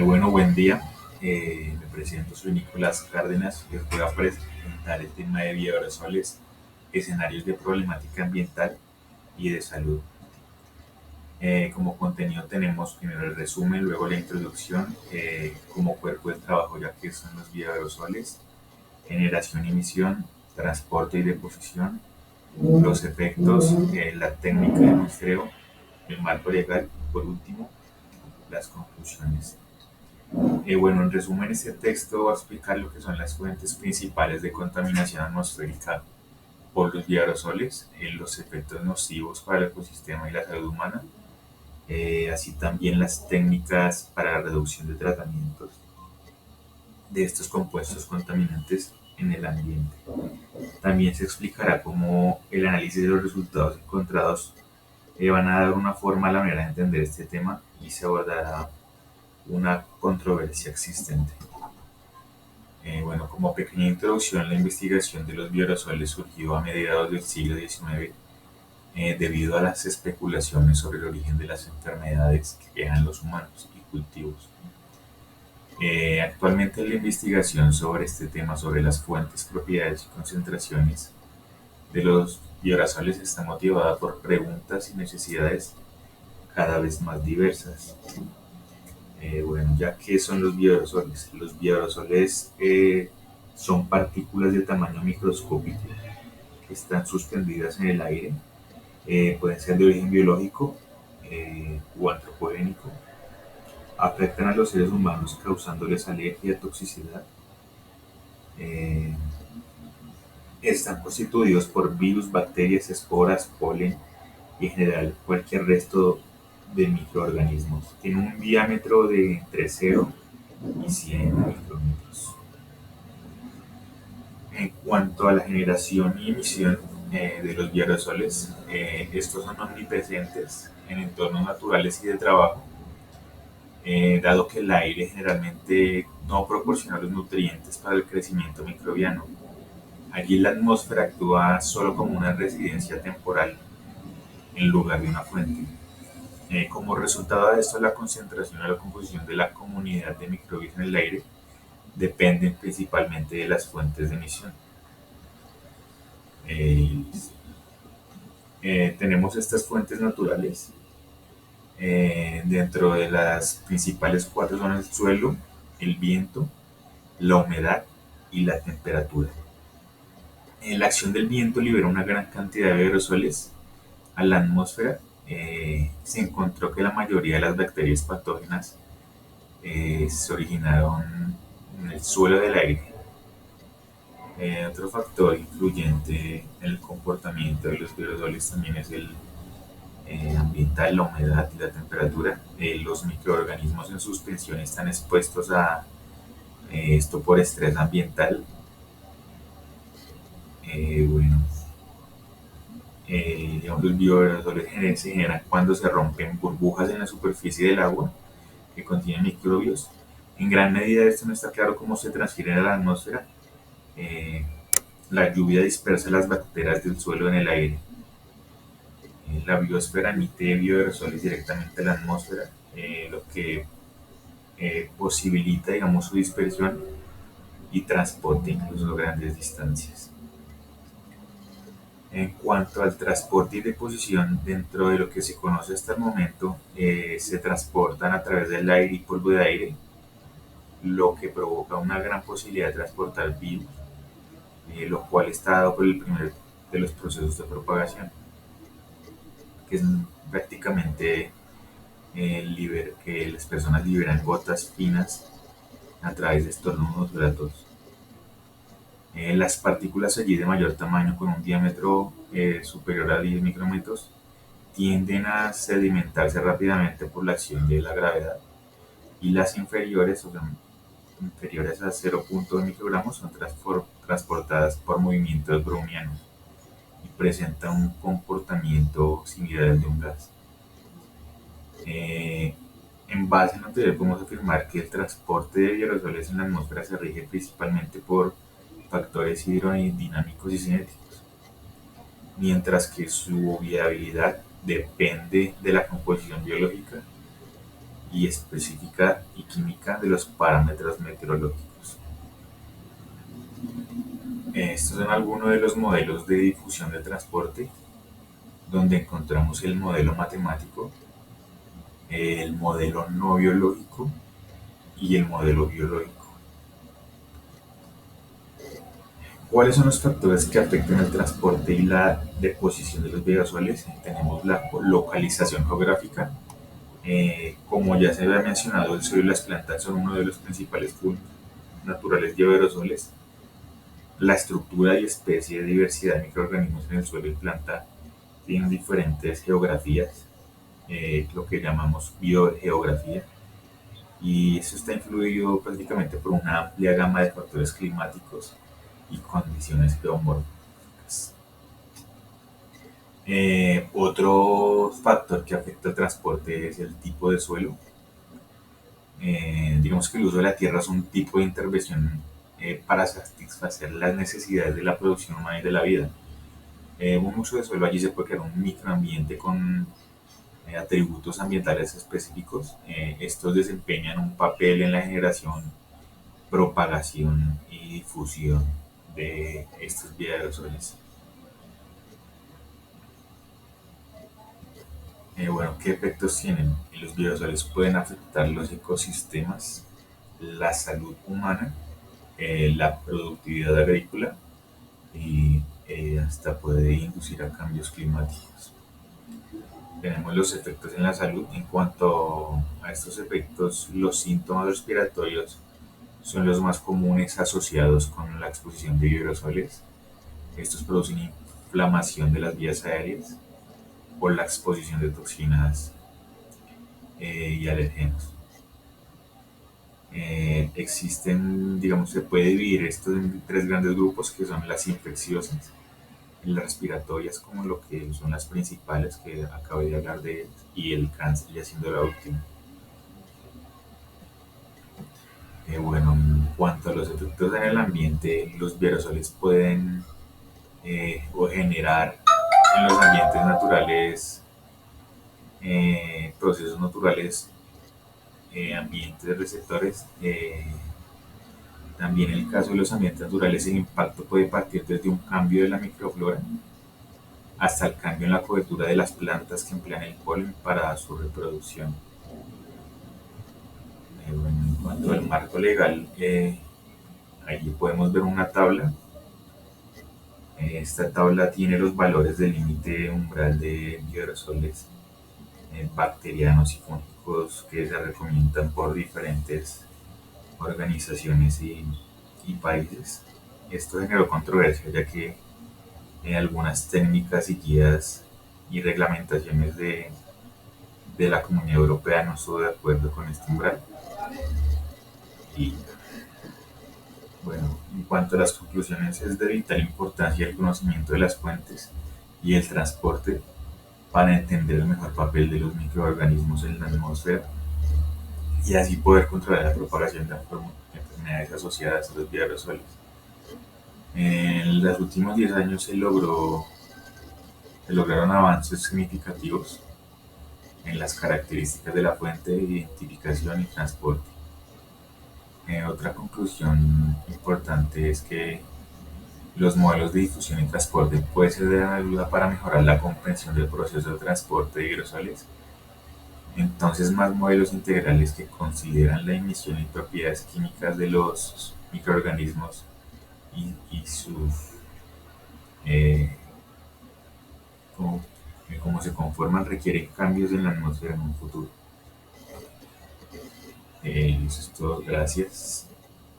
Bueno, buen día. Me presento, soy Nicolás Cárdenas. Les voy a presentar el tema de bioaerosoles, escenarios de problemática ambiental y de salud. Como contenido tenemos primero el resumen, luego la introducción, como cuerpo de trabajo, ya que son los bioaerosoles, generación y emisión, transporte y deposición, los efectos, la técnica de muestreo, el marco legal y por último, las conclusiones. Bueno, en resumen, este texto va a explicar lo que son las fuentes principales de contaminación atmosférica por los bioaerosoles, los efectos nocivos para el ecosistema y la salud humana, así también las técnicas para la reducción de tratamientos de estos compuestos contaminantes en el ambiente. También se explicará cómo el análisis de los resultados encontrados van a dar una forma a la manera de entender este tema y se abordará una controversia existente. Bueno, como pequeña introducción, la investigación de los bioaerosoles surgió a mediados del siglo XIX debido a las especulaciones sobre el origen de las enfermedades que quejan los humanos y cultivos. Actualmente la investigación sobre este tema, sobre las fuentes, propiedades y concentraciones de los bioaerosoles está motivada por preguntas y necesidades cada vez más diversas. Bueno, ya que son los bioaerosoles son partículas de tamaño microscópico que están suspendidas en el aire, pueden ser de origen biológico o antropogénico, afectan a los seres humanos causándoles alergia, toxicidad, eh, están constituidos por virus, bacterias, esporas, polen y en general cualquier resto de microorganismos. Tiene un diámetro de entre 0 y 100 micrómetros. En cuanto a la generación y emisión de los bioaerosoles, estos son omnipresentes en entornos naturales y de trabajo, dado que el aire generalmente no proporciona los nutrientes para el crecimiento microbiano. Allí la atmósfera actúa solo como una residencia temporal en lugar de una fuente. Como resultado de esto, la concentración y la composición de la comunidad de microbios en el aire dependen principalmente de las fuentes de emisión. Eh, Tenemos estas fuentes naturales. Dentro de las principales cuatro son el suelo, el viento, la humedad y la temperatura. La acción del viento libera una gran cantidad de aerosoles a la atmósfera. Se encontró que la mayoría de las bacterias patógenas se originaron en el suelo del aire. Otro factor influyente en el comportamiento de los aerosoles también es el ambiental, la humedad y la temperatura. Los microorganismos en suspensión están expuestos a esto por estrés ambiental. Bueno, digamos, los bioaerosoles se generan cuando se rompen burbujas en la superficie del agua que contienen microbios. En gran medida esto no está claro cómo se transfieren a la atmósfera. Eh, la lluvia dispersa las bacterias del suelo en el aire. La biosfera emite bioaerosoles directamente a la atmósfera, lo que posibilita, digamos, su dispersión y transporte incluso a grandes distancias. En cuanto al transporte y deposición, dentro de lo que se conoce hasta el momento, se transportan a través del aire y polvo de aire, lo que provoca una gran posibilidad de transportar virus, lo cual está dado por el primer de los procesos de propagación, que es prácticamente que las personas liberan gotas finas a través de estornudos gratos. Las partículas allí de mayor tamaño, con un diámetro superior a 10 micrómetros, tienden a sedimentarse rápidamente por la acción de la gravedad, y las inferiores, o sea, inferiores a 0.2 microgramos, son transportadas por movimientos brownianos y presentan un comportamiento similar al de un gas. En base a lo anterior, podemos afirmar que el transporte de aerosoles en la atmósfera se rige principalmente por factores hidrodinámicos y cinéticos, mientras que su viabilidad depende de la composición biológica y específica y química de los parámetros meteorológicos. Estos son algunos de los modelos de difusión del transporte, donde encontramos el modelo matemático, el modelo no biológico y el modelo biológico. ¿Cuáles son los factores que afectan el transporte y la deposición de los biogasoles? Tenemos la localización geográfica. Como ya se había mencionado, el suelo y las plantas son uno de los principales fuentes naturales de aerosoles. La estructura y especie de diversidad de microorganismos en el suelo y planta tienen diferentes geografías, lo que llamamos biogeografía, y eso está influido prácticamente por una amplia gama de factores climáticos y condiciones geomórficas. Otro factor que afecta el transporte es el tipo de suelo. Digamos que el uso de la tierra es un tipo de intervención para satisfacer las necesidades de la producción humana y de la vida. Un uso de suelo allí se puede crear un microambiente con atributos ambientales específicos. Estos desempeñan un papel en la generación, propagación y difusión de estos bioaerosoles. Bueno, ¿qué efectos tienen? Los bioaerosoles pueden afectar los ecosistemas, la salud humana, la productividad agrícola y hasta puede inducir a cambios climáticos. Tenemos los efectos en la salud. En cuanto a estos efectos, los síntomas respiratorios son los más comunes asociados con la exposición de aerosoles. Estos producen inflamación de las vías aéreas por la exposición de toxinas y alergenos. Existen, digamos, se puede dividir esto en tres grandes grupos que son las infecciosas, las respiratorias como lo que son las principales que acabo de hablar de ellas, y el cáncer ya siendo la última. Bueno, en cuanto a los efectos en el ambiente, los aerosoles pueden o generar en los ambientes naturales procesos naturales, ambientes receptores. También en el caso de los ambientes naturales, el impacto puede partir desde un cambio de la microflora hasta el cambio en la cobertura de las plantas que emplean el polen para su reproducción. Bueno, en cuanto al marco legal, ahí podemos ver una tabla. Esta tabla tiene los valores del límite umbral de bioaerosoles bacterianos y fúngicos que se recomiendan por diferentes organizaciones y países. Esto generó controversia ya que algunas técnicas y guías y reglamentaciones de la Comunidad Europea no estuvo de acuerdo con este umbral. Y bueno, en cuanto a las conclusiones, es de vital importancia el conocimiento de las fuentes y el transporte para entender el mejor papel de los microorganismos en la atmósfera y así poder controlar la propagación de enfermedades asociadas a los bioaerosoles. En los últimos 10 años se lograron avances significativos en las características de la fuente de identificación y transporte. Otra conclusión importante es que los modelos de difusión y transporte pueden ser de ayuda para mejorar la comprensión del proceso de transporte de aerosoles. Entonces, más modelos integrales que consideran la emisión y propiedades químicas de los microorganismos y sus eh, cómo, cómo se conforman requieren cambios en la atmósfera en un futuro. Eso es todo, gracias.